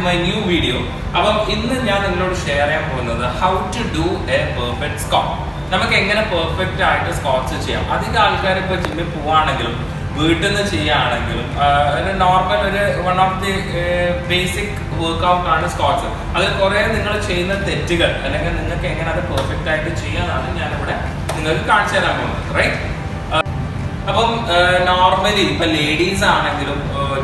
my new video. അപ്പം ഇന്ന് ഞാൻ നിങ്ങളോട് ഷെയർ ചെയ്യാൻ പോകുന്നത് how to do a perfect squat. നമുക്ക് എങ്ങനെ പെർഫെക്റ്റ് ആയിട്ട് സ്ക്വാട്സ് ചെയ്യാം. അധികം ആൾക്കാർ ഇപ്പോൾ ജിമ്മിൽ പോവുകയാണെങ്കിലും വീട്ടിൽ നിന്ന് ചെയ്യുകയാണെങ്കിലും ഒരു നോർമൽ ഒരു one of the basic workout ആണ് സ്ക്വാട്സ്. അതിൽ കുറേ നിങ്ങൾ ചെയ്യുന്ന തെറ്റുകൾ അല്ലെങ്കിൽ നിങ്ങൾക്ക് എങ്ങനെ അത് പെർഫെക്റ്റ് ആയിട്ട് ചെയ്യാനാണ് ഞാനിവിടെ നിങ്ങൾക്ക് കാണിച്ചു തരാൻ പോകുന്നത്. റൈറ്റ്? അപ്പം നോർമലി ഇപ്പം ലേഡീസ് ആണെങ്കിലും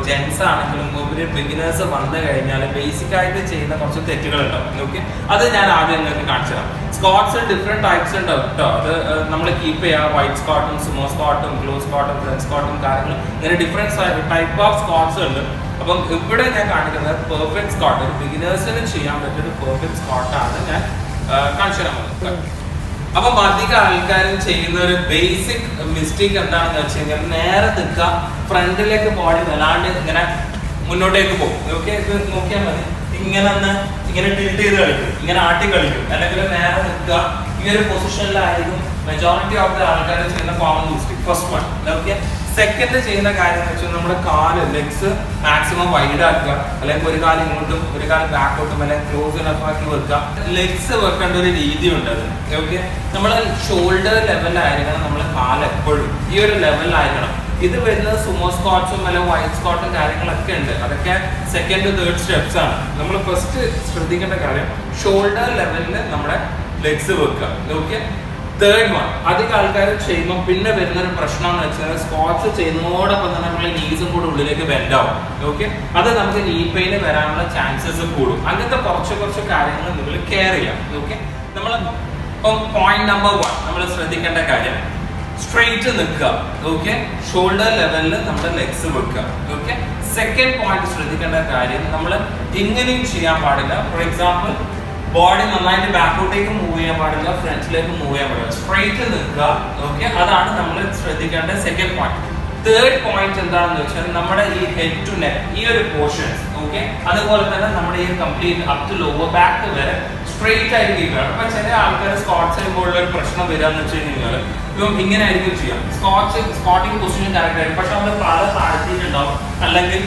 ജെൻസ് ആണെങ്കിലും ഒരു ബിഗിനേഴ്സ് വന്നു കഴിഞ്ഞാൽ ബേസിക് ആയിട്ട് ചെയ്യുന്ന കുറച്ച് തെറ്റുകളുണ്ടാവും. ഓക്കെ, അത് ഞാൻ ആദ്യം നിങ്ങൾക്ക് കാണിച്ചു തരാം. സ്ക്വാട്സ് ഡിഫറെന്റ് ടൈപ്സ് ഉണ്ടാവും കേട്ടോ. അത് നമ്മൾ കീപ്പ് ചെയ്യുക. വൈറ്റ് സ്ക്വാട്ടും സുമോ സ്ക്വാട്ടും ഗ്ലോ സ്ക്വാട്ടും ഫ്രണ്ട് സ്ക്വാട്ടും കാര്യങ്ങൾ ഇങ്ങനെ ഡിഫറെന്റ് ടൈപ്പ് ഓഫ് സ്ക്വാട്സ് ഉണ്ട്. അപ്പം ഇവിടെ ഞാൻ കാണിക്കുന്നത് പെർഫെക്റ്റ് സ്ക്വാട്ട്, ഒരു ബിഗിനേഴ്സിന് ചെയ്യാൻ പറ്റിയൊരു പെർഫെക്റ്റ് സ്ക്വാട്ടാണ് ഞാൻ കാണിച്ചു തരാൻ പോകുന്നത്. അപ്പം അധികം ആൾക്കാരും ചെയ്യുന്ന ഒരു ബേസിക് മിസ്റ്റേക്ക് എന്താണെന്ന് വെച്ച് കഴിഞ്ഞാൽ നേരെ നിൽക്കുക, ഫ്രണ്ടിലേക്ക് ബോഡി വല്ലാണ്ട് ഇങ്ങനെ മുന്നോട്ടേക്ക് പോകും. ഓക്കെ, ഇത് നോക്കിയാൽ മതി. ഇങ്ങനെ ടിൽറ്റ് ചെയ്ത് കളിക്കും, ഇങ്ങനെ ആട്ടി കളിക്കും, അല്ലെങ്കിൽ നേരെ നിൽക്കുക. ഈ ഒരു പൊസിഷനിലായിരിക്കും മെജോറിറ്റി ഓഫ് ദ ആൾക്കാർ ചെയ്യുന്ന common mistake. First one. Okay, second ചെയ്യുന്ന കാര്യം എന്ന് വെച്ചാൽ നമ്മുടെ കാല് ലെഗ്സ് മാക്സിമം വൈഡ് ആക്കുക, അല്ലെങ്കിൽ ഒരു കാലം ഇങ്ങോട്ടും ഒരു കാലം ബാക്കോട്ടും അല്ലെങ്കിൽ ക്ലോസ് ആക്കി വെക്കുക. ലെഗ്സ് വെക്കേണ്ട ഒരു രീതി ഉണ്ട് അത്. ഓക്കെ, നമ്മൾ ഷോൾഡർ ലെവലായിരിക്കണം നമ്മൾ കാല് എപ്പോഴും ഈ ഒരു ലെവലിലായിരിക്കണം. ഇത് വരുന്നത് സുമോ സ്ക്വാട്സും അല്ലെങ്കിൽ വൈറ്റ് സ്ക്വാട്ടും കാര്യങ്ങളൊക്കെ ഉണ്ട്. അതൊക്കെ സെക്കൻഡ് തേർഡ് സ്റ്റെപ്സ് ആണ്. നമ്മൾ ഫസ്റ്റ് ശ്രദ്ധിക്കേണ്ട കാര്യം ഷോൾഡർ ലെവലിൽ നമ്മുടെ ലെഗ്സ് വെക്കുക. Okay, third one. അധികം ആൾക്കാർ ചെയ്യുമ്പോൾ പിന്നെ വരുന്ന ഒരു പ്രശ്നം എന്ന് വെച്ചാൽ സ്ക്വാട്സ് ചെയ്യുന്നതോടൊപ്പം തന്നെ നമ്മളെ നീസും കൂടെ ഉള്ളിലേക്ക് ബെൻഡ് ആവും. ഓക്കെ, അത് നമുക്ക് നീ പെയിന് വരാനുള്ള ചാൻസസ് കൂടും. അങ്ങനത്തെ കുറച്ച് കാര്യങ്ങൾ നിങ്ങൾ കെയർ ചെയ്യാം. ഓക്കെ, നമ്മളിപ്പം പോയിന്റ് നമ്പർ 1 നമ്മൾ ശ്രദ്ധിക്കേണ്ട കാര്യം സ്ട്രെയിറ്റ് നിൽക്കുക. ഓക്കെ, ഷോൾഡർ ലെവലിൽ നമ്മുടെ ലെഗ്സ് വെക്കുക. ഓക്കെ, സെക്കൻഡ് പോയിന്റ് ശ്രദ്ധിക്കേണ്ട കാര്യം നമ്മൾ ഇങ്ങനെയും ചെയ്യാൻ പാടില്ല. ഫോർ എക്സാമ്പിൾ ബോഡി നന്നായിട്ട് ബാക്കോട്ടേക്ക് മൂവ് ചെയ്യാൻ പാടില്ല, ഫ്രണ്ടിലേക്ക് മൂവ് ചെയ്യാൻ പാടില്ല. സ്ട്രെയിറ്റ് നിൽക്കുക. ഓക്കെ, അതാണ് നമ്മൾ ശ്രദ്ധിക്കേണ്ട സെക്കൻഡ് പോയിന്റ്. തേർഡ് പോയിന്റ് എന്താണെന്ന് വെച്ചാൽ നമ്മുടെ ഈ ഹെഡ് ടു നെക്ക് ഈ ഒരു പോർഷൻസ്, ഓക്കെ, അതുപോലെ തന്നെ നമ്മുടെ ഈ complete up to lower back വരെ സ്ട്രെയിറ്റ് ആയിട്ട് കീപ്പ്. അപ്പൊ ചില ആൾക്കാർ സ്ക്വാട്സ് ചെയ്യുമ്പോഴുള്ള ഒരു പ്രശ്നം വരാന്ന് വെച്ച് കഴിഞ്ഞാൽ ഇപ്പം ഇങ്ങനെ ആയിരിക്കും ചെയ്യാം. സ്ക്വാട്ടിംഗ് പൊസിഷൻ കറക്റ്റ് ആയിരിക്കും, പക്ഷെ നമ്മൾ തല താഴ്ത്തിയിട്ടുണ്ടാവും അല്ലെങ്കിൽ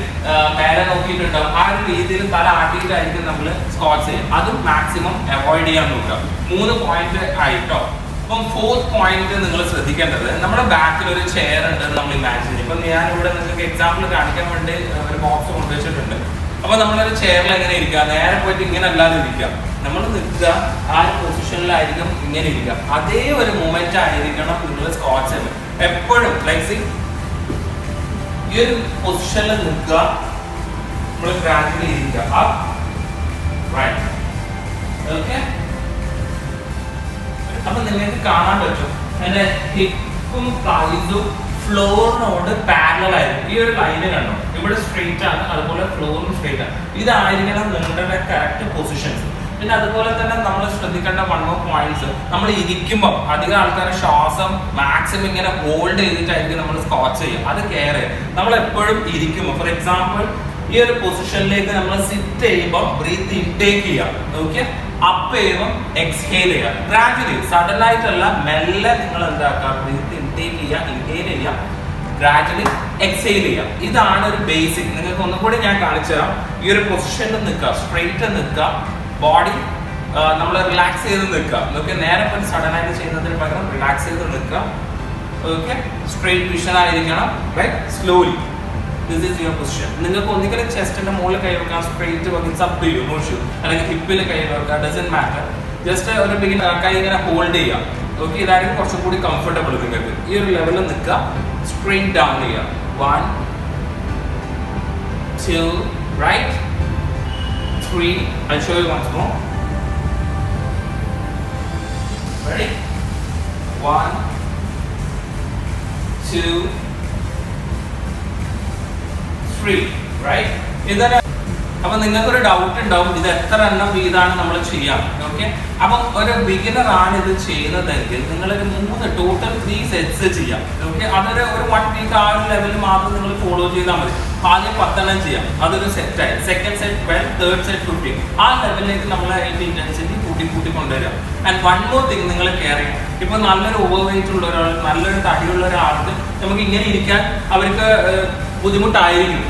നേരെ നോക്കിയിട്ടുണ്ടാവും. ആ ഒരു രീതിയിൽ തല ആട്ടിയിട്ടായിരിക്കും നമ്മൾ സ്ക്വാട്സ് ചെയ്യുക. അതും മാക്സിമം അവോയ്ഡ് ചെയ്യാൻ നോക്കുക. 3 പോയിന്റ് ആയിട്ടോ. അപ്പം 4th പോയിന്റ് നിങ്ങൾ ശ്രദ്ധിക്കേണ്ടത് നമ്മുടെ ബാക്കിൽ ഒരു ചെയർ ഉണ്ട് നമ്മൾ ഇമാജിൻ ചെയ്യും. ഇപ്പം ഞാനിവിടെ നിങ്ങൾക്ക് എക്സാമ്പിൾ കാണിക്കാൻ വേണ്ടി ഒരു ബോക്സ് കൊണ്ടുവച്ചിട്ടുണ്ട്. അപ്പൊ നമ്മളൊരു ചെയറിൽ എങ്ങനെ ഇരിക്കുക, നേരെ പോയിട്ട് ഇങ്ങനെ അല്ലാതെ ഇരിക്കുക. നമ്മൾ നിൽക്കുക, ആ ഒരു പൊസിഷനിലായിരിക്കും ഇങ്ങനെ ഇരിക്കുക. അതേ ഒരു മൂവ്മെന്റ് ആയിരിക്കണം നിങ്ങൾ സ്ക്വാട്സ് ചെയ്യുന്നത് എപ്പോഴും. ലൈക്ക് ഈ ഒരു പൊസിഷനിൽ നിൽക്കുക, നമ്മൾ ഗ്രാജുവലി ഇരിക്കുക. റൈറ്റ്? ഓക്കെ, അപ്പൊ നിങ്ങൾക്ക് കാണാൻ പറ്റും എന്റെ ഹിപ്പും തൈസും ഫ്ലോറിനോട് പാരലൽ ആയിരിക്കും. ഈ ഒരു ലൈന് കണ്ടോ, ഇവിടെ സ്ട്രെയിറ്റ് ആണ്, അതുപോലെ ഫ്ലോറും സ്ട്രെയിറ്റ് ആണ്. ഇതായിരിക്കണം നിങ്ങളുടെ കറക്റ്റ് പൊസിഷൻസ്. പിന്നെ അതുപോലെ തന്നെ നമ്മൾ ശ്രദ്ധിക്കേണ്ട 1 more പോയിന്റ്സ്, നമ്മൾ ഇരിക്കുമ്പോൾ അധികം ആൾക്കാർ ശ്വാസം മാക്സിമം ഇങ്ങനെ ഹോൾഡ് ചെയ്തിട്ടായിരിക്കും നമ്മൾ സ്ക്വാട്സ് ചെയ്യുക. അത് കെയർ ചെയ്യുക. നമ്മൾ എപ്പോഴും ഇരിക്കുമ്പോൾ ഫോർ എക്സാമ്പിൾ ഈ ഒരു പൊസിഷനിലേക്ക് നമ്മൾ സിറ്റ് ചെയ്യുമ്പോൾ ബ്രീത്ത് ഇൻടേക്ക് ചെയ്യാം. ഓക്കെ, അപ്പ് ചെയ്യുമ്പോൾ എക്സ്ഹേൽ ചെയ്യുക. ഗ്രാജുവലി, സഡൻ ആയിട്ടല്ല, മെല്ലെ നിങ്ങൾ എന്താക്കുക, ബ്രീത്ത് ഇൻടേക്ക് ചെയ്യുക, ഇൻഹേൽ ചെയ്യുക, ഗ്രാജുവലി എക്സ്ഹേൽ ചെയ്യുക. ഇതാണ് ഒരു ബേസിക്. നിങ്ങൾക്ക് ഒന്നുകൂടി ഞാൻ കാണിച്ചു തരാം. ഈ ഒരു പൊസിഷനിൽ നിൽക്കുക, സ്ട്രെയിറ്റ് നിൽക്കുക, ബോഡി നമ്മൾ റിലാക്സ് ചെയ്ത് നിൽക്കുക. നിങ്ങൾക്ക് നേരെ പോയി സഡൻ ആയിട്ട് ചെയ്യുന്നതിന് പകരം റിലാക്സ് ചെയ്ത് നിൽക്കുക. ഓക്കെ, സ്ട്രെയിറ്റ് വിഷൻ ആയിരിക്കണം. Right? Slowly this is your position. നിങ്ങൾക്ക് ഒന്നിക്കലും ചെസ്റ്റിന്റെ മുകളിൽ കൈ വെക്കാം, സ്ട്രെയിറ്റ് വെക്കാം, up to you, no issue. അല്ലെങ്കിൽ ഹിപ്പിൽ കൈ വെക്കാം, ഡസന്റ് മാറ്റർ. ജസ്റ്റ് ഒരു കൈ ഇങ്ങനെ ഹോൾഡ് ചെയ്യാം. ഓക്കെ, ഇതായിരിക്കും കുറച്ചും കൂടി കംഫർട്ടബിൾ നിങ്ങൾക്ക്. ഈ ഒരു ലെവലിൽ നിൽക്കുക, സ്ട്രെയിറ്റ് ഡൗൺ ചെയ്യുക. 1 2 right 3. I'll show you once more. Ready? 1 2 3. Right? ഇതാണ്. അപ്പൊ നിങ്ങൾക്കൊരു ഡൗട്ട് ഉണ്ടാവും, ഇത് എത്ര എണ്ണം വീതാണ് നമ്മൾ ചെയ്യാം. ഓക്കെ, അപ്പം ഒരു ബിഗിനർ ആണ് ഇത് ചെയ്യുന്നതെങ്കിൽ നിങ്ങളൊരു 3 സെറ്റ്സ് ചെയ്യാം. ഓക്കെ, അതൊരു 1 വീക്ക് ആ ഒരു ലെവലിൽ മാത്രം നിങ്ങൾ ഫോളോ ചെയ്താൽ മതി. ആദ്യം 10 എണ്ണം ചെയ്യാം, അതൊരു സെറ്റായി. Second set 12, third set 15. ആ ലെവലിലേക്ക് നമ്മൾ അതിന്റെ ഇന്റൻസിറ്റി കൂട്ടി കൊണ്ടുവരാം. ആൻഡ് 1 more thing നിങ്ങൾ കെയർ ചെയ്യണം. ഇപ്പൊ നല്ലൊരു ഓവർ വെയിറ്റ് ഉള്ള ഒരാൾ, നല്ലൊരു തടിയുള്ള ഒരാൾക്ക് നമുക്ക് ഇങ്ങനെ ഇരിക്കാൻ അവർക്ക് ബുദ്ധിമുട്ടായിരിക്കും.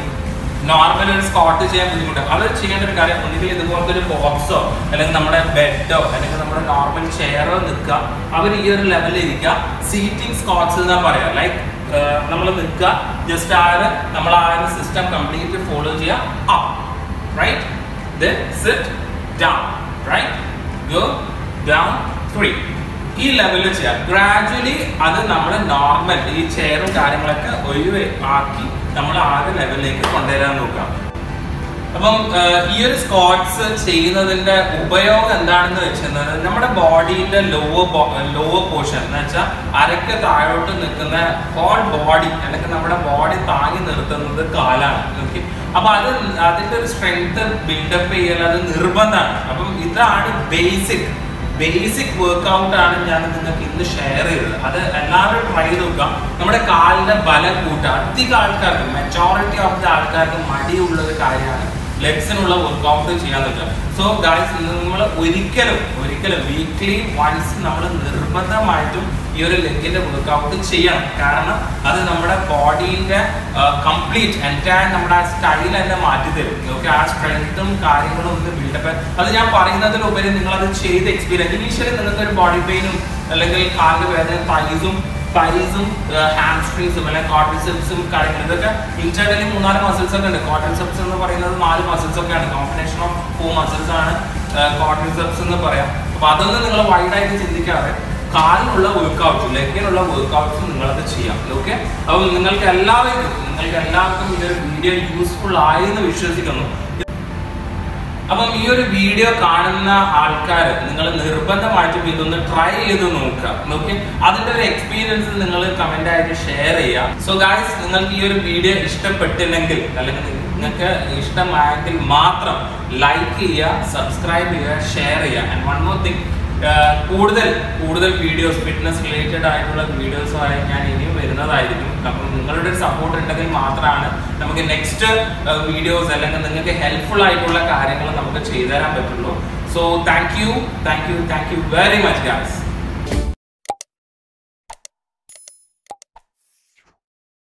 നോർമൽ ഒരു സ്ക്വാട്ട് ചെയ്യാൻ ബുദ്ധിമുട്ട്, അവർ ചെയ്യേണ്ട ഒരു കാര്യം ഒന്നുകിൽ ഇതുപോലത്തെ ഒരു ബോക്സോ അല്ലെങ്കിൽ നമ്മുടെ ബെഡോ അല്ലെങ്കിൽ നമ്മുടെ നോർമൽ ചെയറോ നിൽക്കുക, അവർ ഈ ഒരു ലെവലിൽ ഇരിക്കുക. സീറ്റിംഗ് സ്ക്വാട്ട്സ് എന്നാ പറയാ. ലൈക്ക് നമ്മൾ നിൽക്കുക, ജസ്റ്റ് നമ്മൾ ആ ഒരു സിസ്റ്റം കംപ്ലീറ്റ് ഫോളോ ചെയ്യുക. Up, right, then sit down, right, go down, 3. ഈ ലെവലിൽ ചെയ്യാം. ഗ്രാജുവലി അത് നമ്മൾ നോർമൽ ഈ ചെയറും കാര്യങ്ങളൊക്കെ ഒഴിവാക്കി നമ്മൾ ആ ഒരു ലെവലിലേക്ക് കൊണ്ടുവരാൻ നോക്കാം. അപ്പം ഈ ഒരു സ്ക്വാട്ട്സ് ചെയ്യുന്നതിന്റെ ഉപയോഗം എന്താണെന്ന് വെച്ചാൽ നമ്മുടെ ബോഡിയുടെ ലോവർ പോർഷൻ എന്ന് വെച്ചാൽ അരക്ക് താഴോട്ട് നിൽക്കുന്ന ഹോൾ ബോഡി അല്ലെങ്കിൽ നമ്മുടെ ബോഡി താങ്ങി നിർത്തുന്നത് കാലാണ്. ഓക്കെ, അപ്പൊ അതിന്റെ ഒരു സ്ട്രെങ്ത് ബിൽഡപ്പ് ചെയ്യൽ അത് നിർബന്ധമാണ്. അപ്പം ഇതാണ് ബേസിക് വർക്ക്ഔട്ട് ആണ് ഞാൻ നിങ്ങൾക്ക് ഇന്ന് ഷെയർ ചെയ്തത്. അത് എല്ലാവരും ട്രൈ ചെയ്ത് നോക്കാം. നമ്മുടെ കാലിന്റെ ബലം കൂട്ടുക. അധികം ആൾക്കാർക്ക്, മെജോറിറ്റി ഓഫ് ദ ആൾക്കാർക്ക് മടിയുള്ള ഒരു കാര്യമാണ് ലെഗ്സിനുള്ള വർക്ക്ഔട്ട് ചെയ്യാൻ പറ്റുക. സോ ഗൈസ്, നമ്മൾ ഒരിക്കലും വീക്ക്ലി വൺസ് നമ്മൾ നിർബന്ധമായിട്ടും ഈ ഒരു ലെഗിന്റെ വർക്ക്ഔട്ട് ചെയ്യണം. കാരണം അത് നമ്മുടെ ബോഡീന്റെ കംപ്ലീറ്റ് എൻറ്റയർ നമ്മുടെ ആ സ്റ്റൈൽ തന്നെ മാറ്റി തരും. ഓക്കെ, ആ സ്ട്രെങ്ത്തും കാര്യങ്ങളും ഒന്ന് ബിൽഡപ്പ്. അത് ഞാൻ പറയുന്നതിലുപരി നിങ്ങളത് ചെയ്ത് എക്സ്പീരിയൻസ്. ഇനീഷ്യലി നിങ്ങൾക്ക് ഒരു ബോഡി പെയിനും അല്ലെങ്കിൽ കാലിന്റെ വേദന, പൈസും ഹാംസ്ട്രിങ്സും അല്ലെങ്കിൽ ക്വാഡ്രിസെപ്സും കാര്യങ്ങളും ഇതൊക്കെ ഇന്റേണലി 3-4 മസിൽസ് ഒക്കെ ഉണ്ട്. ക്വാഡ്രിസെപ്സ് എന്ന് പറയുന്നത് 4 മസിൽസ് ഒക്കെയാണ്. കോമ്പിനേഷൻ ഓഫ് 4 മസിൽസ് ആണ് ക്വാഡ്രിസെപ്സ് എന്ന് പറയാം. അപ്പൊ അതൊന്നും നിങ്ങൾ വൈഡായിട്ട് ചിന്തിക്കാതെ കാലിനുള്ള വർക്ക്ഔട്ട്സ്, ലെഗിനുള്ള വർക്ക്ഔട്ട്സ് നിങ്ങളത് ചെയ്യാം. ഓക്കെ, അപ്പം നിങ്ങൾക്ക് എല്ലാവർക്കും ഈ ഒരു വീഡിയോ യൂസ്ഫുൾ ആയി എന്ന് വിശ്വസിക്കുന്നു. അപ്പം ഈ ഒരു വീഡിയോ കാണുന്ന ആൾക്കാർ നിങ്ങൾ നിർബന്ധമായിട്ടും ഇതൊന്ന് ട്രൈ ചെയ്ത് നോക്കുക. ഓക്കെ, അതിന്റെ ഒരു എക്സ്പീരിയൻസ് നിങ്ങൾ കമന്റ് ആയിട്ട് ഷെയർ ചെയ്യുക. സോ ഗൈസ്, നിങ്ങൾക്ക് ഈ ഒരു വീഡിയോ ഇഷ്ടപ്പെട്ടില്ലെങ്കിൽ അല്ലെങ്കിൽ നിങ്ങൾക്ക് ഇഷ്ടമായെങ്കിൽ മാത്രം ലൈക്ക് ചെയ്യുക, സബ്സ്ക്രൈബ് ചെയ്യുക, ഷെയർ ചെയ്യുക. ആൻഡ് വൺ മോർ തിങ്, കൂടുതൽ വീഡിയോസ്, ഫിറ്റ്നസ് റിലേറ്റഡ് ആയിട്ടുള്ള വീഡിയോസുമായി ഞാൻ ഇനിയും വരുന്നതായിരിക്കും. അപ്പം നിങ്ങളുടെ ഒരു സപ്പോർട്ട് ഉണ്ടെങ്കിൽ മാത്രമാണ് നമുക്ക് നെക്സ്റ്റ് വീഡിയോസ് അല്ലെങ്കിൽ നിങ്ങൾക്ക് ഹെൽപ്ഫുൾ ആയിട്ടുള്ള കാര്യങ്ങൾ നമുക്ക് ചെയ്തു തരാൻ പറ്റുള്ളൂ. So thank you very much guys.